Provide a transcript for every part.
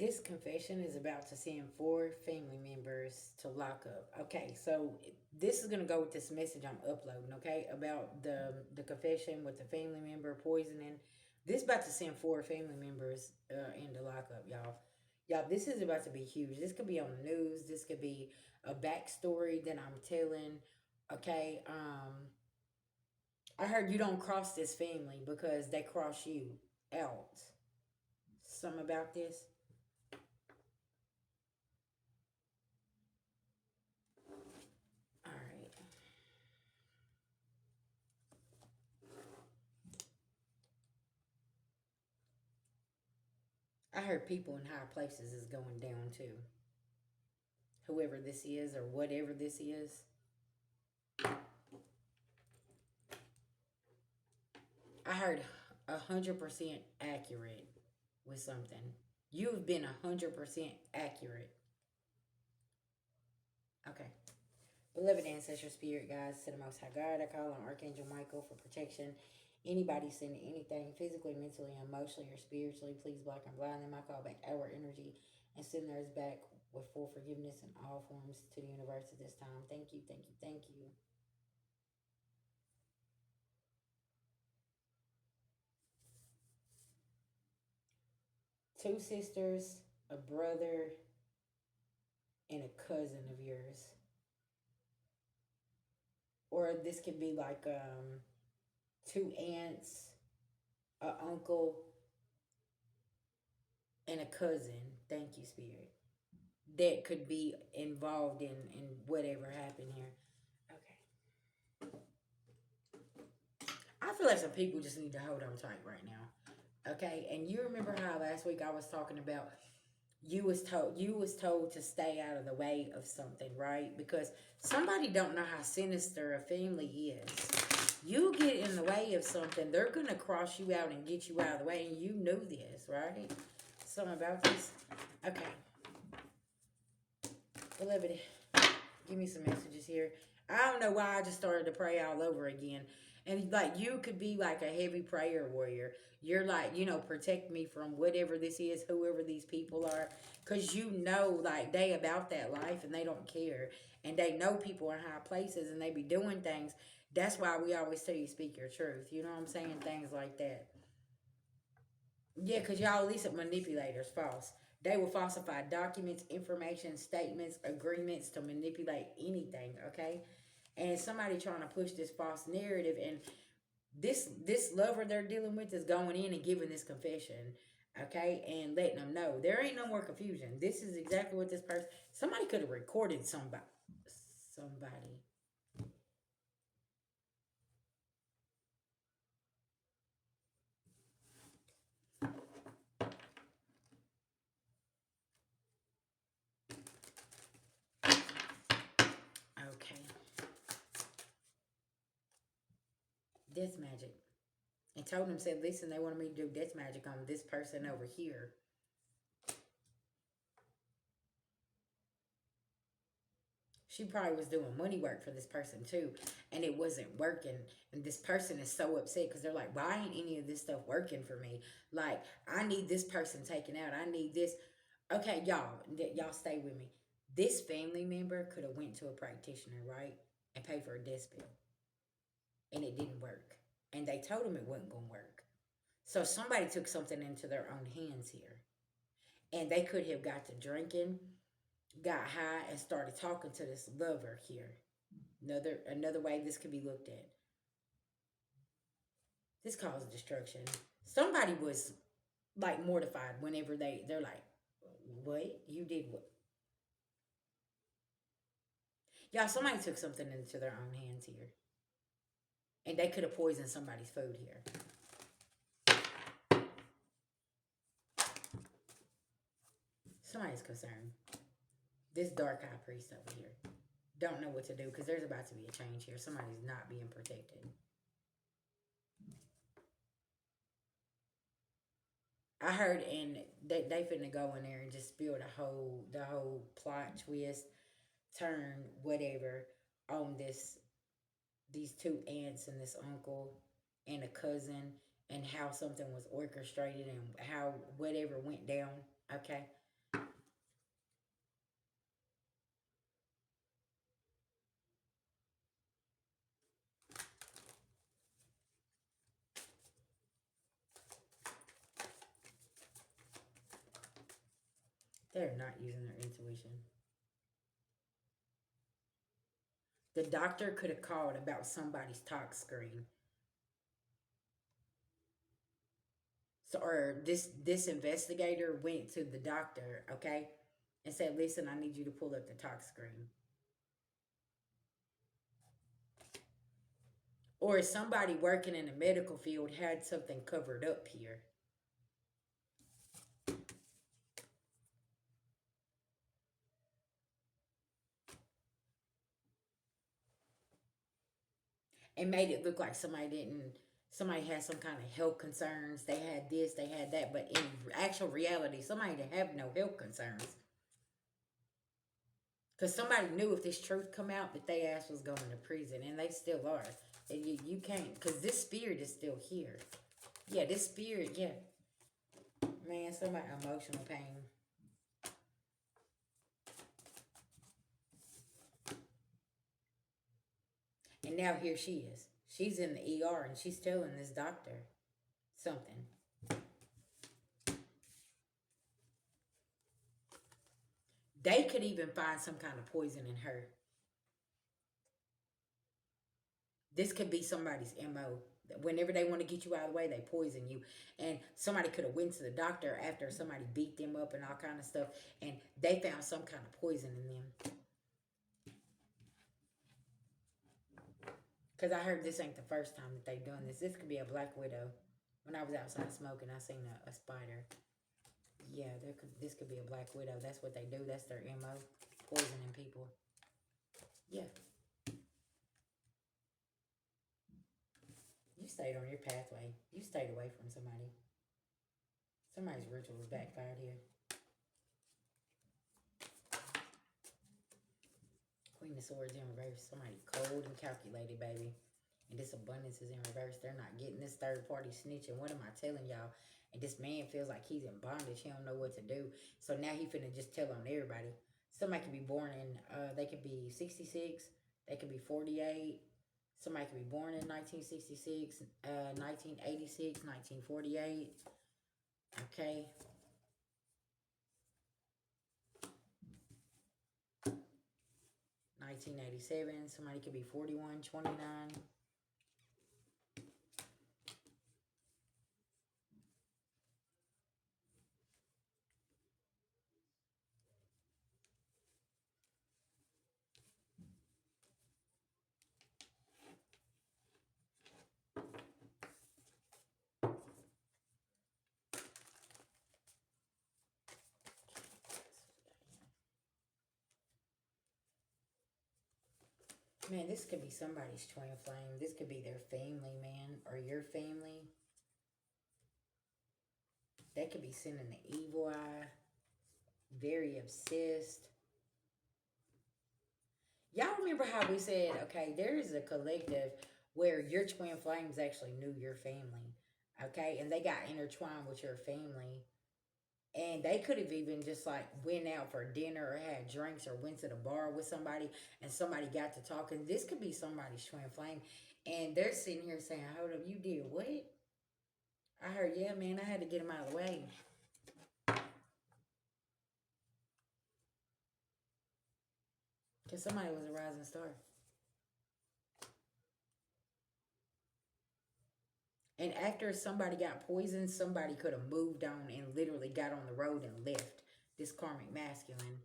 This confession is about to send 4 family members to lock up. Okay, so this is gonna go with this message I'm uploading. Okay, about the confession with the family member poisoning. This about to send 4 family members into lockup, y'all. Y'all, this is about to be huge. This could be on the news. This could be a backstory that I'm telling. Okay, I heard you don't cross this family because they cross you out. Something about this. All right. I heard people in high places is going down too. Whoever this is or whatever this is. I heard 100% accurate with something. You've been 100% accurate. Okay. Beloved ancestor spirit guides to the most high God, I call on Archangel Michael for protection. Anybody sending anything physically, mentally, emotionally, or spiritually, please block and blind them. I call back our energy and send theirs back with full forgiveness in all forms to the universe at this time. Thank you, thank you, thank you. 2 sisters, a brother, and a cousin of yours. Or this could be like 2 aunts, a uncle, and a cousin. Thank you, Spirit. That could be involved in whatever happened here. Okay. I feel like some people just need to hold on tight right now. Okay. And you remember how last week I was talking about you was told to stay out of the way of something, right? Because somebody don't know how sinister a family is. You get in the way of something, they're gonna cross you out and get you out of the way, and you knew this, right? Something about this. Okay, beloved, give me some messages here. I don't know why I just started to pray all over again. And like you could be like a heavy prayer warrior. You're like, protect me from whatever this is, whoever these people are. Cause like they about that life and they don't care. And they know people in high places and they be doing things. That's why we always tell you speak your truth. You know what I'm saying? Things like that. Yeah, because y'all at least manipulators, false. They will falsify documents, information, statements, agreements to manipulate anything, okay? And somebody trying to push this false narrative, and this lover they're dealing with is going in and giving this confession, okay, and letting them know there ain't no more confusion. This is exactly what this person. Somebody could have recorded somebody. Somebody. Okay. Death magic. And told them, said, listen, they wanted me to do death magic on this person over here. She probably was doing money work for this person too, and it wasn't working. And this person is so upset because they're like, why ain't any of this stuff working for me? Like, I need this person taken out. I need this. Okay, y'all stay with me. This family member could have went to a practitioner, right, and paid for a death bill, and it didn't work. And they told him it wasn't gonna work. So somebody took something into their own hands here, and they could have got to drinking, got high, and started talking to this lover here. Another way this could be looked at. This caused destruction. Somebody was like mortified whenever they're like, what? You did what? Y'all, somebody took something into their own hands here. And they could have poisoned somebody's food here. Somebody's concerned. This dark high priest over here don't know what to do because there's about to be a change here. Somebody's not being protected. I heard, and they finna go in there and just spill the whole plot twist, turn whatever on these 2 aunts and this uncle and a cousin, and how something was orchestrated and how whatever went down. Okay, They're not using their intuition. The doctor could have called about somebody's talk screen. So, or this investigator went to the doctor, okay, and said, "Listen, I need you to pull up the talk screen." Or somebody working in the medical field had something covered up here and made it look like somebody didn't. Somebody had some kind of health concerns. They had this, they had that, but in actual reality, somebody didn't have no health concerns. Because somebody knew if this truth come out that they ass was going to prison, and they still are. And you can't, because this spirit is still here. Yeah, this spirit, yeah. Man, somebody emotional pain. And now here she is. She's in the ER and she's telling this doctor something. They could even find some kind of poison in her. This could be somebody's MO. Whenever they want to get you out of the way, they poison you. And somebody could have went to the doctor after somebody beat them up and all kind of stuff, and they found some kind of poison in them. Because I heard this ain't the first time that they've done this. This could be a black widow. When I was outside smoking, I seen a spider. Yeah, this could be a black widow. That's what they do. That's their MO. Poisoning people. Yeah. You stayed on your pathway. You stayed away from somebody. Somebody's rituals backfired here. Queen of Swords in reverse. Somebody cold and calculated, baby. And this abundance is in reverse. They're not getting this third party snitching. What am I telling y'all? And this man feels like he's in bondage. He don't know what to do. So now he finna just tell on everybody. Somebody could be born in, they could be 66. They could be 48. Somebody could be born in 1966, 1986, 1948. Okay. 1987. Somebody could be 41, 29. Man, this could be somebody's twin flame. This could be their family, man, or your family. They could be sending the evil eye. Very obsessed. Y'all remember how we said, okay, there is a collective where your twin flames actually knew your family. Okay, and they got intertwined with your family. And they could have even just like went out for dinner or had drinks or went to the bar with somebody and somebody got to talking. This could be somebody's twin flame. And they're sitting here saying, hold up, you did what? I heard, yeah, man, I had to get him out of the way. Because somebody was a rising star. And after somebody got poisoned, somebody could have moved on and literally got on the road and left this karmic masculine.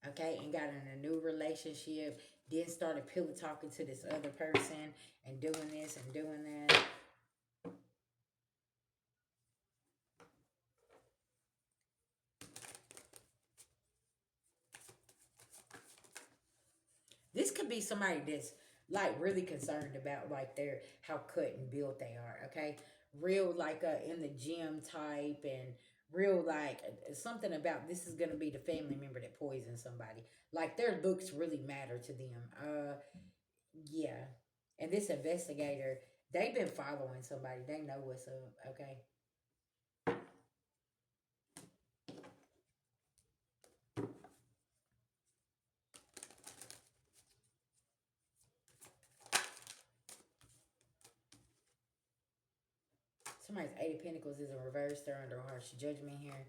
Okay, and got in a new relationship. Then started pillow talking to this other person and doing this and doing that. This could be somebody that's like really concerned about like their how cut and built they are. Okay, real like in the gym type and real like something about this is gonna be the family member that poisoned somebody. Like their looks really matter to them. Yeah, and this investigator, they've been following somebody. They know what's up. Okay. Somebody's Eight of Pentacles is in reverse. They're under harsh judgment here.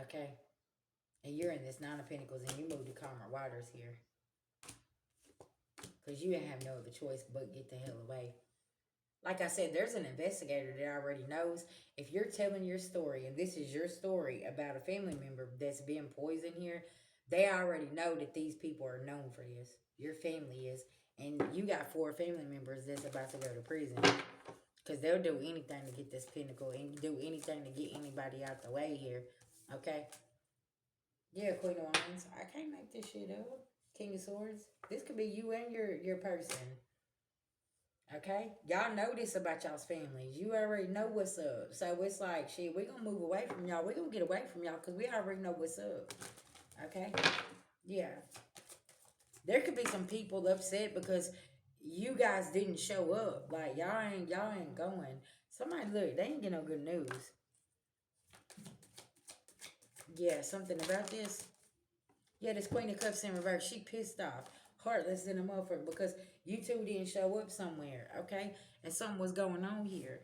Okay. And you're in this Nine of Pentacles and you move to calmer waters here. Because you have no other choice but get the hell away. Like I said, there's an investigator that already knows if you're telling your story, and this is your story about a family member that's being poisoned here, they already know that these people are known for this. Your family is. And you got 4 family members that's about to go to prison. Because they'll do anything to get this pinnacle and do anything to get anybody out the way here. Okay? Yeah, Queen of Wands. I can't make this shit up. King of Swords. This could be you and your person. Okay? Y'all know this about y'all's families. You already know what's up. So it's like, shit, we're going to move away from y'all. We're going to get away from y'all because we already know what's up. Okay? Yeah. There could be some people upset because you guys didn't show up. Like, y'all ain't going. Somebody, look, they ain't get no good news. Yeah, something about this. Yeah, this Queen of Cups in reverse. She pissed off. Heartless in a motherfucker because you two didn't show up somewhere, okay? And something was going on here.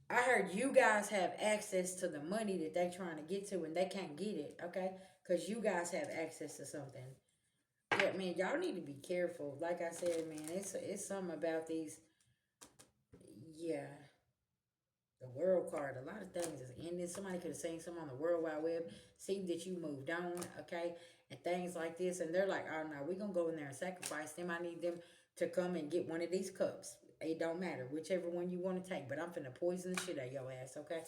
I heard you guys have access to the money that they trying to get to and they can't get it, okay? Because you guys have access to something. Yeah, man, y'all need to be careful. Like I said, man, it's something about these. Yeah. The world card, a lot of things is ending. Somebody could have seen something on the World Wide Web, see that you moved on, okay, and things like this, and they're like, oh no, we're gonna go in there and sacrifice them. I need them to come and get one of these cups. It don't matter, whichever one you want to take, but I'm finna poison the shit out of your ass, okay?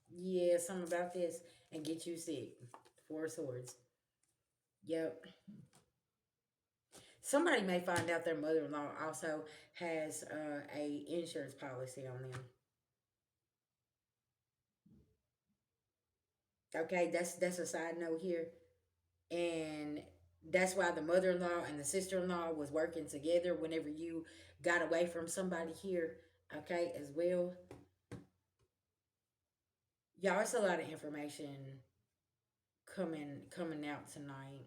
Yeah, something about this and get you sick. 4 swords. Yep. Somebody may find out their mother-in-law also has a insurance policy on them. Okay, that's a side note here. And that's why the mother-in-law and the sister-in-law was working together whenever you got away from somebody here, okay, as well. Y'all, it's a lot of information coming out tonight.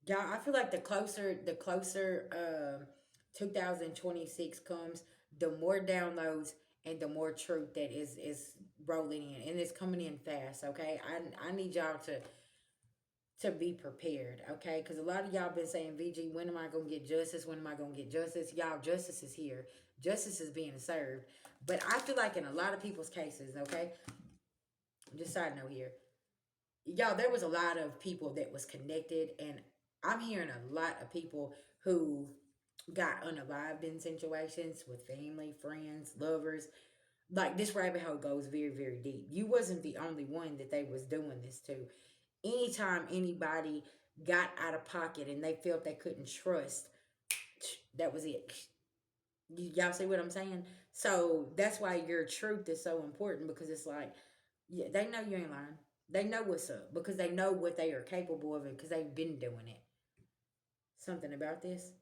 Y'all, I feel like the closer 2026 comes, the more downloads and the more truth that is rolling in, and it's coming in fast. Okay, I need y'all to be prepared. Okay, because a lot of y'all been saying, VG, when am I gonna get justice? When am I gonna get justice? Y'all, justice is here. Justice is being served. But I feel like in a lot of people's cases, okay, just side note here, y'all, there was a lot of people that was connected, and I'm hearing a lot of people who got unalived in situations with family, friends, lovers. Like, this rabbit hole goes very, very deep. You wasn't the only one that they was doing this to. Anytime anybody got out of pocket and they felt they couldn't trust, that was it. Y'all see what I'm saying? So that's why your truth is so important, because it's like, yeah, they know you ain't lying. They know what's up because they know what they are capable of because they've been doing it. Something about this.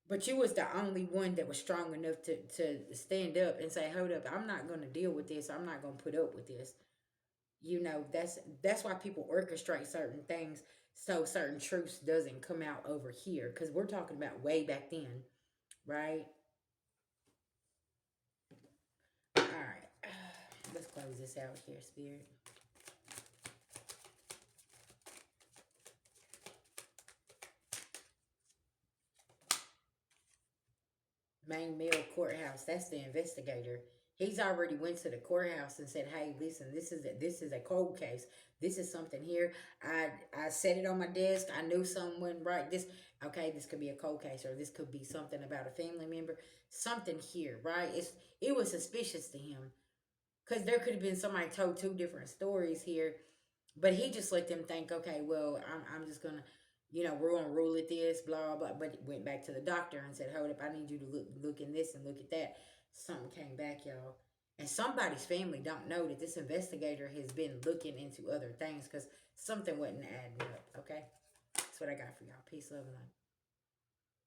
But you was the only one that was strong enough to stand up and say, hold up, I'm not going to deal with this. I'm not going to put up with this. You know, that's why people orchestrate certain things so certain truths doesn't come out over here, because we're talking about way back then, right? All right, let's close this out here, Spirit. Main Mill Courthouse. That's the investigator. He's already went to the courthouse and said, "Hey, listen, this is a cold case. This is something here. I set it on my desk. I knew something wasn't right. This could be a cold case, or this could be something about a family member. Something here, right? It was suspicious to him because there could have been somebody told 2 different stories here, but he just let them think, okay, well, I'm just gonna, we're gonna rule it this, blah blah. But went back to the doctor and said, hold up, I need you to look in this and look at that. Something came back, y'all. And somebody's family don't know that this investigator has been looking into other things because something wasn't adding up. Okay, that's what I got for y'all. Peace, love, and light.